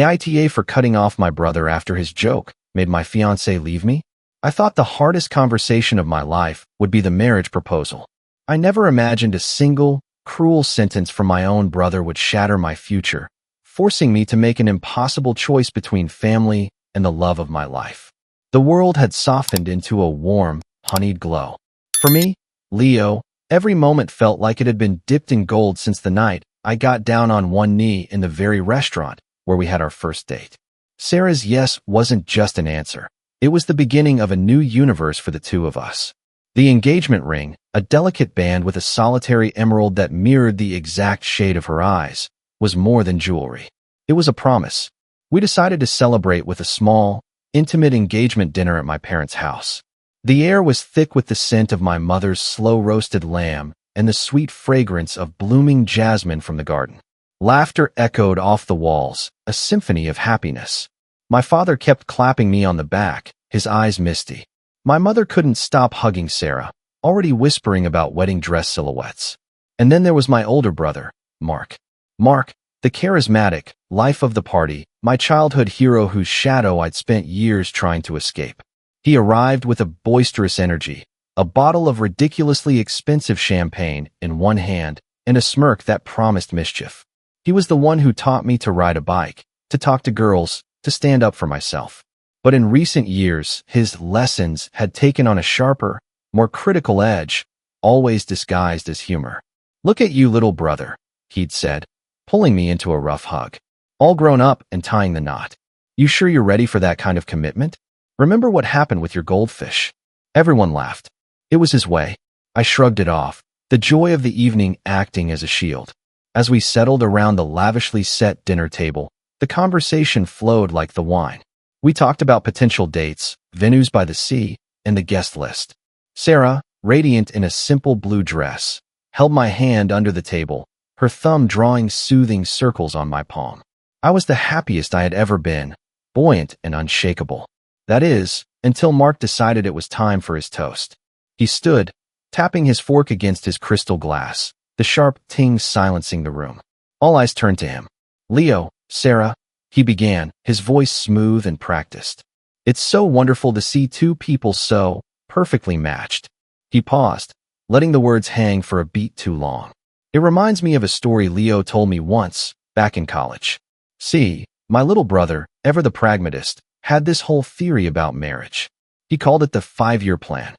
AITA for cutting off my brother after his joke made my fiancée leave me? I thought the hardest conversation of my life would be the marriage proposal. I never imagined a single, cruel sentence from my own brother would shatter my future, forcing me to make an impossible choice between family and the love of my life. The world had softened into a warm, honeyed glow. For me, Leo, every moment felt like it had been dipped in gold since the night I got down on one knee in the very restaurant where we had our first date. Sarah's yes wasn't just an answer. It was the beginning of a new universe for the two of us. The engagement ring, a delicate band with a solitary emerald that mirrored the exact shade of her eyes, was more than jewelry. It was a promise. We decided to celebrate with a small, intimate engagement dinner at my parents' house. The air was thick with the scent of my mother's slow-roasted lamb and the sweet fragrance of blooming jasmine from the garden. Laughter echoed off the walls, a symphony of happiness. My father kept clapping me on the back, his eyes misty. My mother couldn't stop hugging Sarah, already whispering about wedding dress silhouettes. And then there was my older brother, Mark. Mark, the charismatic, life of the party, my childhood hero whose shadow I'd spent years trying to escape. He arrived with a boisterous energy, a bottle of ridiculously expensive champagne in one hand and a smirk that promised mischief. He was the one who taught me to ride a bike, to talk to girls, to stand up for myself. But in recent years, his lessons had taken on a sharper, more critical edge, always disguised as humor. "Look at you, little brother," he'd said, pulling me into a rough hug. "All grown up and tying the knot. You sure you're ready for that kind of commitment? Remember what happened with your goldfish?" Everyone laughed. It was his way. I shrugged it off, the joy of the evening acting as a shield. As we settled around the lavishly set dinner table, the conversation flowed like the wine. We talked about potential dates, venues by the sea, and the guest list. Sarah, radiant in a simple blue dress, held my hand under the table, her thumb drawing soothing circles on my palm. I was the happiest I had ever been, buoyant and unshakable. That is, until Mark decided it was time for his toast. He stood, tapping his fork against his crystal glass, the sharp ting silencing the room. All eyes turned to him. "Leo, Sarah," he began, his voice smooth and practiced. "It's so wonderful to see two people so perfectly matched." He paused, letting the words hang for a beat too long. It reminds me of a story Leo told me once, back in college. See, my little brother, ever the pragmatist, had this whole theory about marriage. He called it the 5-year plan.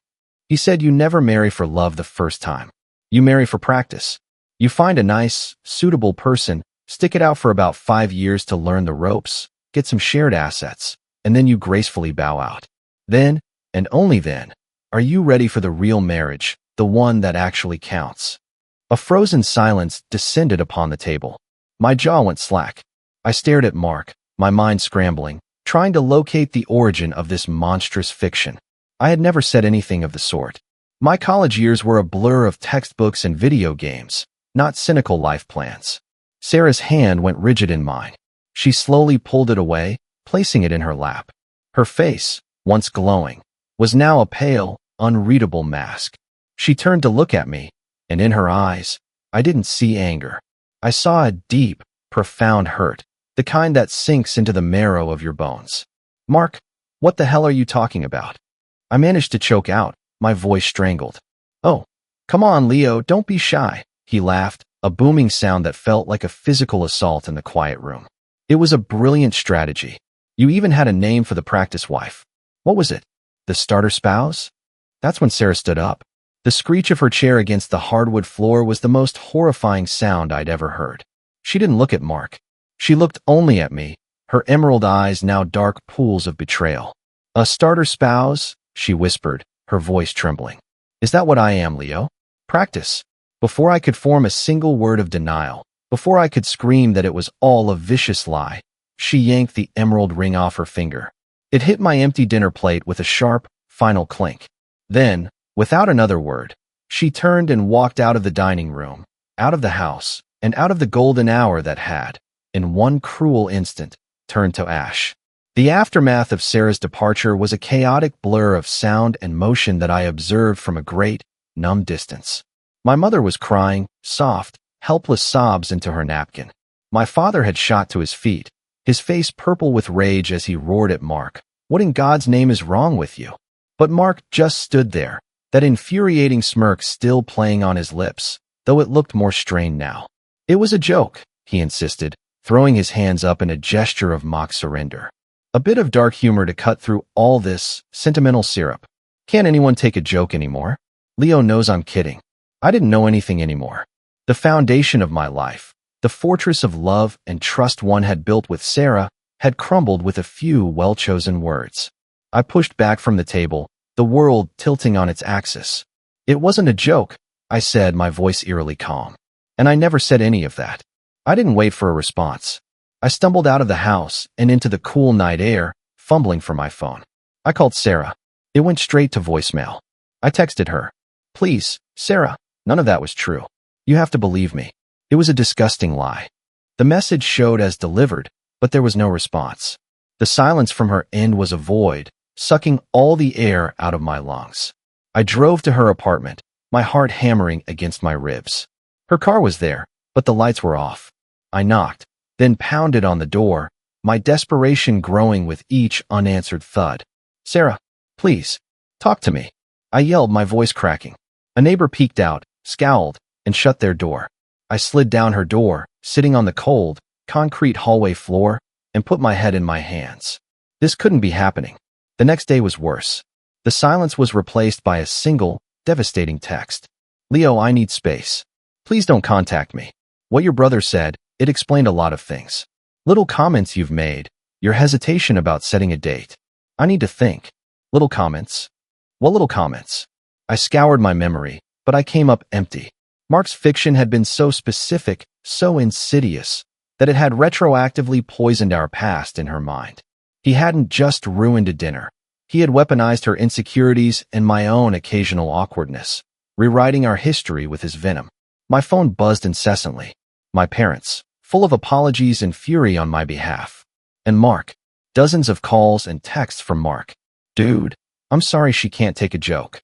He said you never marry for love the first time. You marry for practice. You find a nice, suitable person, stick it out for about 5 years to learn the ropes, get some shared assets, and then you gracefully bow out. Then, and only then, are you ready for the real marriage, the one that actually counts. A frozen silence descended upon the table. My jaw went slack. I stared at Mark, my mind scrambling, trying to locate the origin of this monstrous fiction. I had never said anything of the sort. My college years were a blur of textbooks and video games, not cynical life plans. Sarah's hand went rigid in mine. She slowly pulled it away, placing it in her lap. Her face, once glowing, was now a pale, unreadable mask. She turned to look at me, and in her eyes, I didn't see anger. I saw a deep, profound hurt, the kind that sinks into the marrow of your bones. "Mark, what the hell are you talking about?" I managed to choke out, my voice strangled. "Oh, come on, Leo, don't be shy," he laughed, a booming sound that felt like a physical assault in the quiet room. It was a brilliant strategy. You even had a name for the practice wife. What was it? The starter spouse? That's when Sarah stood up. The screech of her chair against the hardwood floor was the most horrifying sound I'd ever heard. She didn't look at Mark. She looked only at me, her emerald eyes now dark pools of betrayal. "A starter spouse?" she whispered, her voice trembling. "Is that what I am, Leo? Practice." Before I could form a single word of denial, before I could scream that it was all a vicious lie, she yanked the emerald ring off her finger. It hit my empty dinner plate with a sharp, final clink. Then, without another word, she turned and walked out of the dining room, out of the house, and out of the golden hour that had, in one cruel instant, turned to ash. The aftermath of Sarah's departure was a chaotic blur of sound and motion that I observed from a great, numb distance. My mother was crying, soft, helpless sobs into her napkin. My father had shot to his feet, his face purple with rage as he roared at Mark. What in God's name is wrong with you? But Mark just stood there, that infuriating smirk still playing on his lips, though it looked more strained now. It was a joke, he insisted, throwing his hands up in a gesture of mock surrender. A bit of dark humor to cut through all this sentimental syrup. Can't anyone take a joke anymore? Leo knows I'm kidding. I didn't know anything anymore. The foundation of my life, the fortress of love and trust one had built with Sarah, had crumbled with a few well-chosen words. I pushed back from the table, the world tilting on its axis. It wasn't a joke, I said, my voice eerily calm. And I never said any of that. I didn't wait for a response. I stumbled out of the house and into the cool night air, fumbling for my phone. I called Sarah. It went straight to voicemail. I texted her. Please, Sarah, none of that was true. You have to believe me. It was a disgusting lie. The message showed as delivered, but there was no response. The silence from her end was a void, sucking all the air out of my lungs. I drove to her apartment, my heart hammering against my ribs. Her car was there, but the lights were off. I knocked, then pounded on the door, my desperation growing with each unanswered thud. Sarah, please, talk to me. I yelled, my voice cracking. A neighbor peeked out, scowled, and shut their door. I slid down her door, sitting on the cold, concrete hallway floor, and put my head in my hands. This couldn't be happening. The next day was worse. The silence was replaced by a single, devastating text. Leo, I need space. Please don't contact me. What your brother said, it explained a lot of things. Little comments you've made, your hesitation about setting a date. I need to think. Little comments? What little comments? I scoured my memory, but I came up empty. Mark's fiction had been so specific, so insidious, that it had retroactively poisoned our past in her mind. He hadn't just ruined a dinner. He had weaponized her insecurities and my own occasional awkwardness, rewriting our history with his venom. My phone buzzed incessantly. My parents, full of apologies and fury on my behalf. And Mark. Dozens of calls and texts from Mark. Dude, I'm sorry she can't take a joke.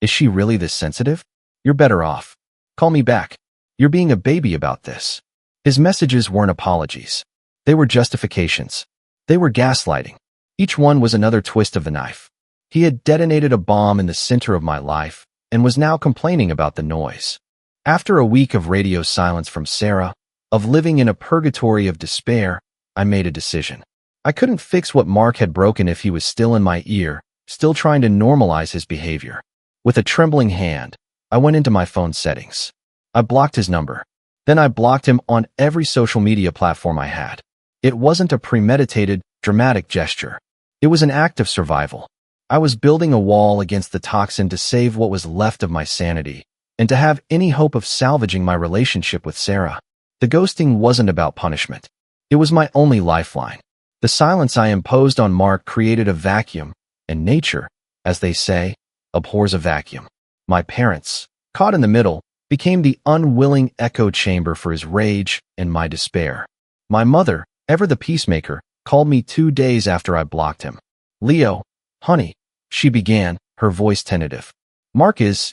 Is she really this sensitive? You're better off. Call me back. You're being a baby about this. His messages weren't apologies. They were justifications. They were gaslighting. Each one was another twist of the knife. He had detonated a bomb in the center of my life and was now complaining about the noise. After a week of radio silence from Sarah, of living in a purgatory of despair, I made a decision. I couldn't fix what Mark had broken if he was still in my ear, still trying to normalize his behavior. With a trembling hand, I went into my phone settings. I blocked his number. Then I blocked him on every social media platform I had. It wasn't a premeditated, dramatic gesture. It was an act of survival. I was building a wall against the toxin to save what was left of my sanity, and to have any hope of salvaging my relationship with Sarah. The ghosting wasn't about punishment. It was my only lifeline. The silence I imposed on Mark created a vacuum, and nature, as they say, abhors a vacuum. My parents, caught in the middle, became the unwilling echo chamber for his rage and my despair. My mother, ever the peacemaker, called me 2 days after I blocked him. Leo, honey, she began, her voice tentative.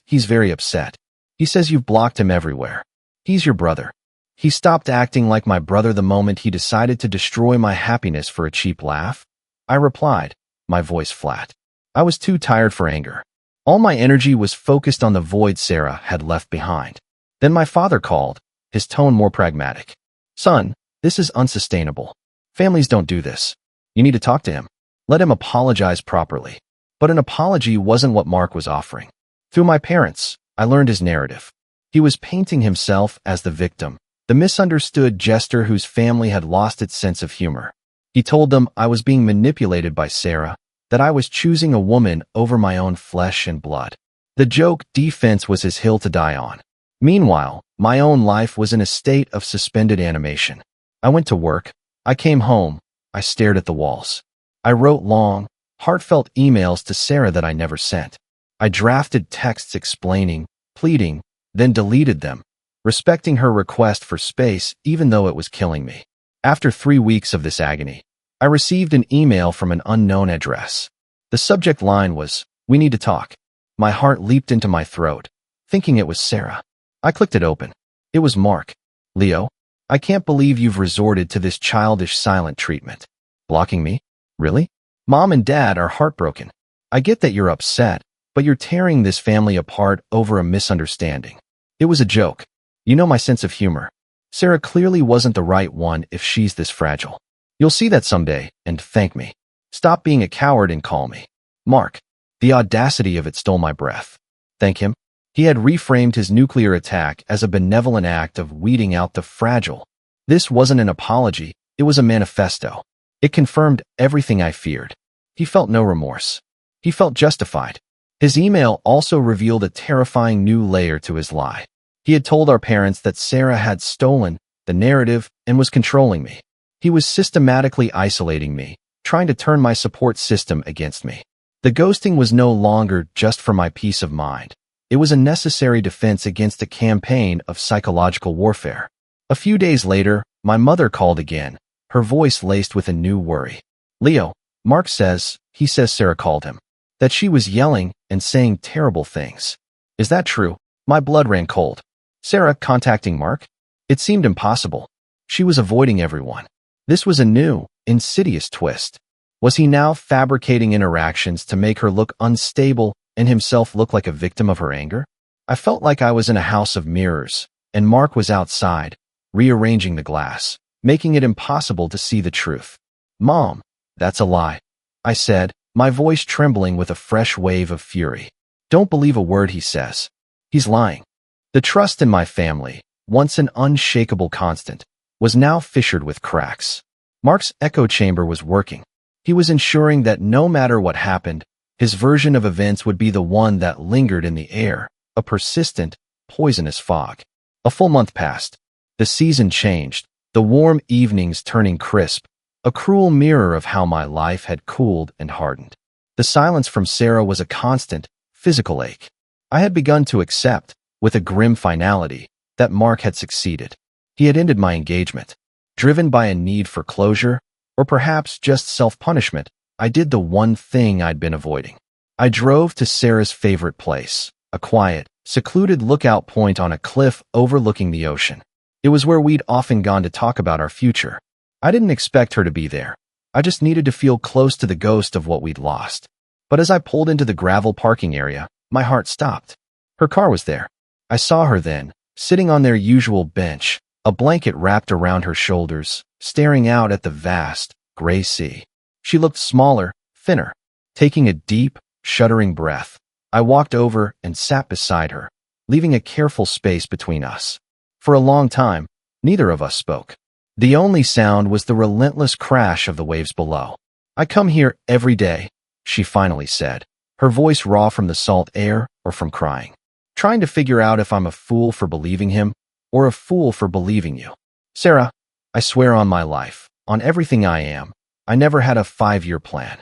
He's very upset. He says you've blocked him everywhere. He's your brother. He stopped acting like my brother the moment he decided to destroy my happiness for a cheap laugh. I replied, my voice flat. I was too tired for anger. All my energy was focused on the void Sarah had left behind. Then my father called, his tone more pragmatic. Son, this is unsustainable. Families don't do this. You need to talk to him. Let him apologize properly. But an apology wasn't what Mark was offering. Through my parents, I learned his narrative. He was painting himself as the victim, the misunderstood jester whose family had lost its sense of humor. He told them I was being manipulated by Sarah, that I was choosing a woman over my own flesh and blood. The joke defense was his hill to die on. Meanwhile, my own life was in a state of suspended animation. I went to work. I came home. I stared at the walls. I wrote long, heartfelt emails to Sarah that I never sent. I drafted texts explaining, pleading, then deleted them, respecting her request for space even though it was killing me. After 3 weeks of this agony, I received an email from an unknown address. The subject line was, "We need to talk." My heart leaped into my throat, thinking it was Sarah. I clicked it open. It was Mark. Leo, I can't believe you've resorted to this childish silent treatment. Blocking me? Really? Mom and Dad are heartbroken. I get that you're upset, but you're tearing this family apart over a misunderstanding. It was a joke. You know my sense of humor. Sarah clearly wasn't the right one if she's this fragile. You'll see that someday, and thank me. Stop being a coward and call me Mark. The audacity of it stole my breath. Thank him. He had reframed his nuclear attack as a benevolent act of weeding out the fragile. This wasn't an apology, it was a manifesto. It confirmed everything I feared. He felt no remorse. He felt justified. His email also revealed a terrifying new layer to his lie. He had told our parents that Sarah had stolen the narrative and was controlling me. He was systematically isolating me, trying to turn my support system against me. The ghosting was no longer just for my peace of mind. It was a necessary defense against a campaign of psychological warfare. A few days later, my mother called again, her voice laced with a new worry. Leo, Mark says, he says Sarah called him, that she was yelling and saying terrible things. Is that true? My blood ran cold. Sarah contacting Mark? It seemed impossible. She was avoiding everyone. This was a new, insidious twist. Was he now fabricating interactions to make her look unstable and himself look like a victim of her anger? I felt like I was in a house of mirrors, and Mark was outside, rearranging the glass, making it impossible to see the truth. Mom, that's a lie, I said, my voice trembling with a fresh wave of fury. Don't believe a word he says. He's lying. The trust in my family, once an unshakable constant, was now fissured with cracks. Mark's echo chamber was working. He was ensuring that no matter what happened, his version of events would be the one that lingered in the air, a persistent, poisonous fog. A full month passed. The season changed, the warm evenings turning crisp, a cruel mirror of how my life had cooled and hardened. The silence from Sarah was a constant, physical ache. I had begun to accept, with a grim finality, that Mark had succeeded. He had ended my engagement. Driven by a need for closure, or perhaps just self-punishment, I did the one thing I'd been avoiding. I drove to Sarah's favorite place, a quiet, secluded lookout point on a cliff overlooking the ocean. It was where we'd often gone to talk about our future. I didn't expect her to be there. I just needed to feel close to the ghost of what we'd lost. But as I pulled into the gravel parking area, my heart stopped. Her car was there. I saw her then, sitting on their usual bench, a blanket wrapped around her shoulders, staring out at the vast, gray sea. She looked smaller, thinner. Taking a deep, shuddering breath, I walked over and sat beside her, leaving a careful space between us. For a long time, neither of us spoke. The only sound was the relentless crash of the waves below. I come here every day, she finally said, her voice raw from the salt air or from crying. Trying to figure out if I'm a fool for believing him, or a fool for believing you. Sarah, I swear on my life, on everything I am, I never had a 5-year plan.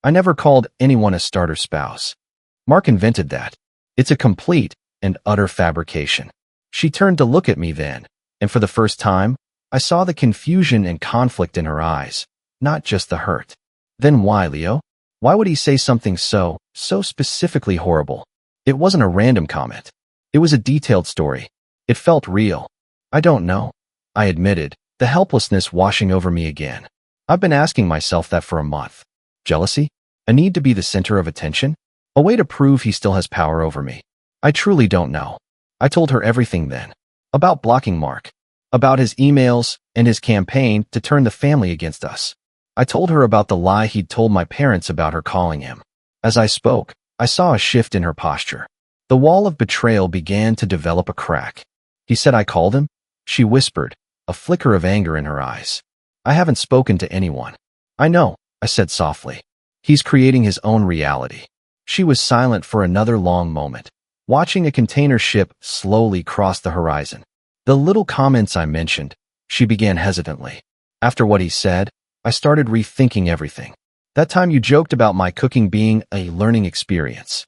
I never called anyone a starter spouse. Mark invented that. It's a complete and utter fabrication. She turned to look at me then, and for the first time, I saw the confusion and conflict in her eyes, not just the hurt. Then why, Leo? Why would he say something so specifically horrible? It wasn't a random comment. It was a detailed story. It felt real. I don't know, I admitted, the helplessness washing over me again. I've been asking myself that for a month. Jealousy? A need to be the center of attention? A way to prove he still has power over me? I truly don't know. I told her everything then. About blocking Mark. About his emails and his campaign to turn the family against us. I told her about the lie he'd told my parents about her calling him. As I spoke, I saw a shift in her posture. The wall of betrayal began to develop a crack. He said I called him? She whispered, a flicker of anger in her eyes. I haven't spoken to anyone. I know, I said softly. He's creating his own reality. She was silent for another long moment, watching a container ship slowly cross the horizon. The little comments I mentioned, she began hesitantly. After what he said, I started rethinking everything. That time you joked about my cooking being a learning experience.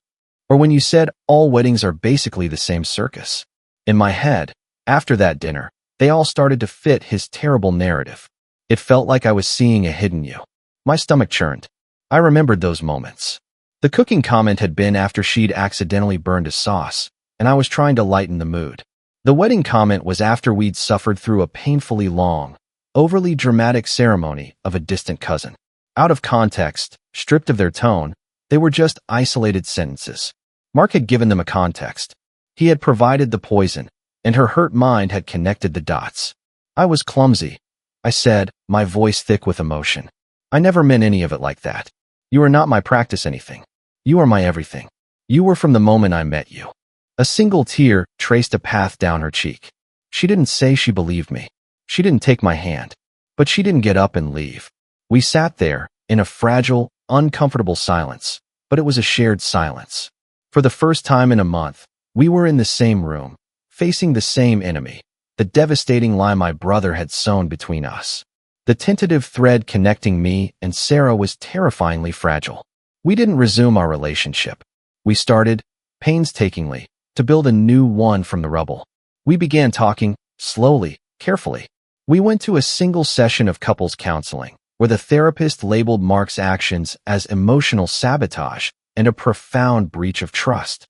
Or when you said all weddings are basically the same circus. In my head, after that dinner, they all started to fit his terrible narrative. It felt like I was seeing a hidden you. My stomach churned. I remembered those moments. The cooking comment had been after she'd accidentally burned a sauce, and I was trying to lighten the mood. The wedding comment was after we'd suffered through a painfully long, overly dramatic ceremony of a distant cousin. Out of context, stripped of their tone, they were just isolated sentences. Mark had given them a context. He had provided the poison, and her hurt mind had connected the dots. I was clumsy, I said, my voice thick with emotion. I never meant any of it like that. You are not my practice anything. You are my everything. You were from the moment I met you. A single tear traced a path down her cheek. She didn't say she believed me. She didn't take my hand. But she didn't get up and leave. We sat there, in a fragile, uncomfortable silence. But it was a shared silence. For the first time in a month, we were in the same room, facing the same enemy, the devastating lie my brother had sown between us. The tentative thread connecting me and Sarah was terrifyingly fragile. We didn't resume our relationship. We started, painstakingly, to build a new one from the rubble. We began talking, slowly, carefully. We went to a single session of couples counseling, where the therapist labeled Mark's actions as emotional sabotage and a profound breach of trust.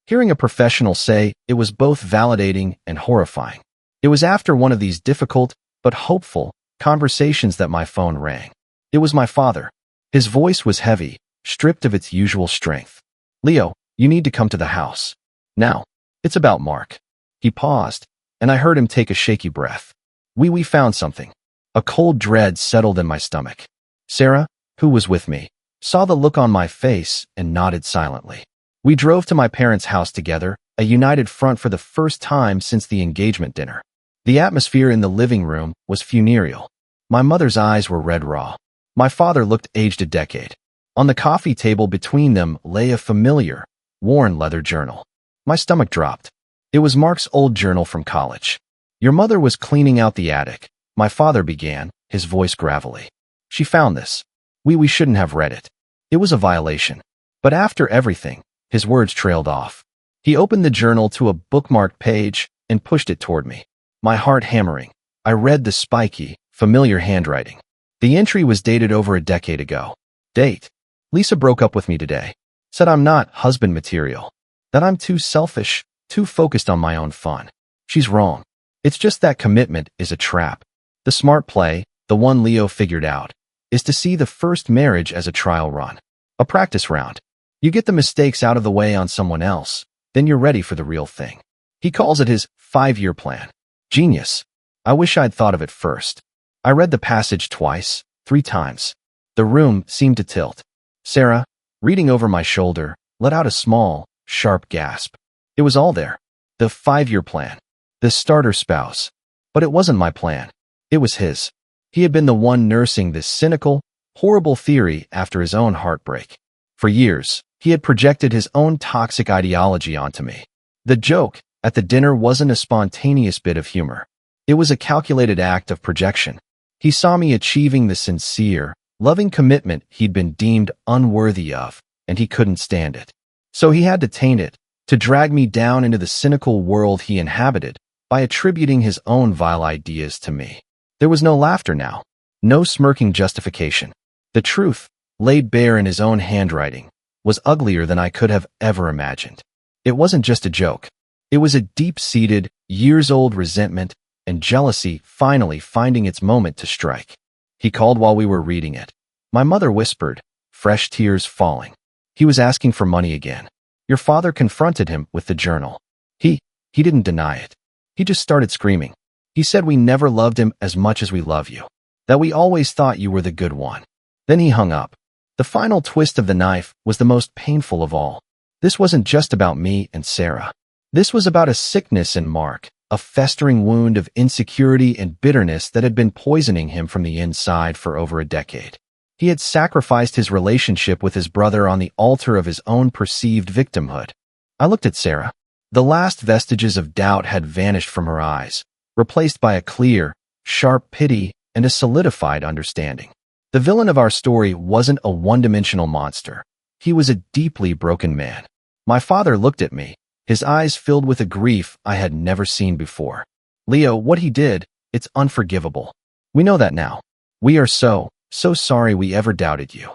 Hearing a professional say it was both validating and horrifying. It was after one of these difficult, but hopeful, conversations that my phone rang. It was my father. His voice was heavy, stripped of its usual strength. Leo, you need to come to the house. Now. It's about Mark. He paused, and I heard him take a shaky breath. We found something. A cold dread settled in my stomach. Sarah, who was with me, saw the look on my face and nodded silently. We drove to my parents' house together, a united front for the first time since the engagement dinner. The atmosphere in the living room was funereal. My mother's eyes were red raw. My father looked aged a decade. On the coffee table between them lay a familiar, worn leather journal. My stomach dropped. It was Mark's old journal from college. Your mother was cleaning out the attic, my father began, his voice gravelly. She found this. We shouldn't have read it. It was a violation. But after everything, his words trailed off. He opened the journal to a bookmarked page and pushed it toward me. My heart hammering, I read the spiky, familiar handwriting. The entry was dated over a decade ago. Date. Lisa broke up with me today. Said I'm not husband material. That I'm too selfish, too focused on my own fun. She's wrong. It's just that commitment is a trap. The smart play, the one Leo figured out, is to see the first marriage as a trial run. A practice round. You get the mistakes out of the way on someone else, then you're ready for the real thing. He calls it his 5-year plan. Genius. I wish I'd thought of it first. I read the passage twice, 3 times. The room seemed to tilt. Sarah, reading over my shoulder, let out a small, sharp gasp. It was all there. The 5-year plan. The starter spouse. But it wasn't my plan. It was his. He had been the one nursing this cynical, horrible theory after his own heartbreak. For years, he had projected his own toxic ideology onto me. The joke at the dinner wasn't a spontaneous bit of humor. It was a calculated act of projection. He saw me achieving the sincere, loving commitment he'd been deemed unworthy of, and he couldn't stand it. So he had to taint it, to drag me down into the cynical world he inhabited by attributing his own vile ideas to me. There was no laughter now, no smirking justification. The truth, laid bare in his own handwriting, was uglier than I could have ever imagined. It wasn't just a joke. It was a deep-seated, years-old resentment and jealousy finally finding its moment to strike. He called while we were reading it. My mother whispered, fresh tears falling. He was asking for money again. Your father confronted him with the journal. He didn't deny it. He just started screaming. He said we never loved him as much as we love you. That we always thought you were the good one. Then he hung up. The final twist of the knife was the most painful of all. This wasn't just about me and Sarah. This was about a sickness in Mark, a festering wound of insecurity and bitterness that had been poisoning him from the inside for over a decade. He had sacrificed his relationship with his brother on the altar of his own perceived victimhood. I looked at Sarah. The last vestiges of doubt had vanished from her eyes, replaced by a clear, sharp pity and a solidified understanding. The villain of our story wasn't a one-dimensional monster. He was a deeply broken man. My father looked at me, his eyes filled with a grief I had never seen before. Leo, what he did, it's unforgivable. We know that now. We are so sorry we ever doubted you.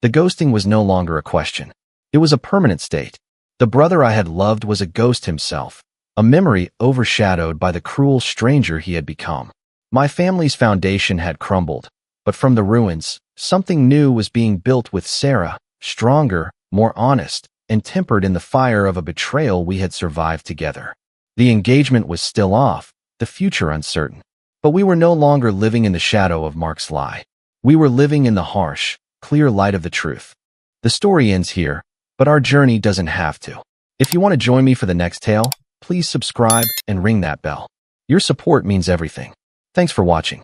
The ghosting was no longer a question. It was a permanent state. The brother I had loved was a ghost himself, a memory overshadowed by the cruel stranger he had become. My family's foundation had crumbled, but from the ruins, something new was being built with Sarah, stronger, more honest, and tempered in the fire of a betrayal we had survived together. The engagement was still off, the future uncertain. But we were no longer living in the shadow of Mark's lie. We were living in the harsh, clear light of the truth. The story ends here, but our journey doesn't have to. If you want to join me for the next tale, please subscribe and ring that bell. Your support means everything. Thanks for watching.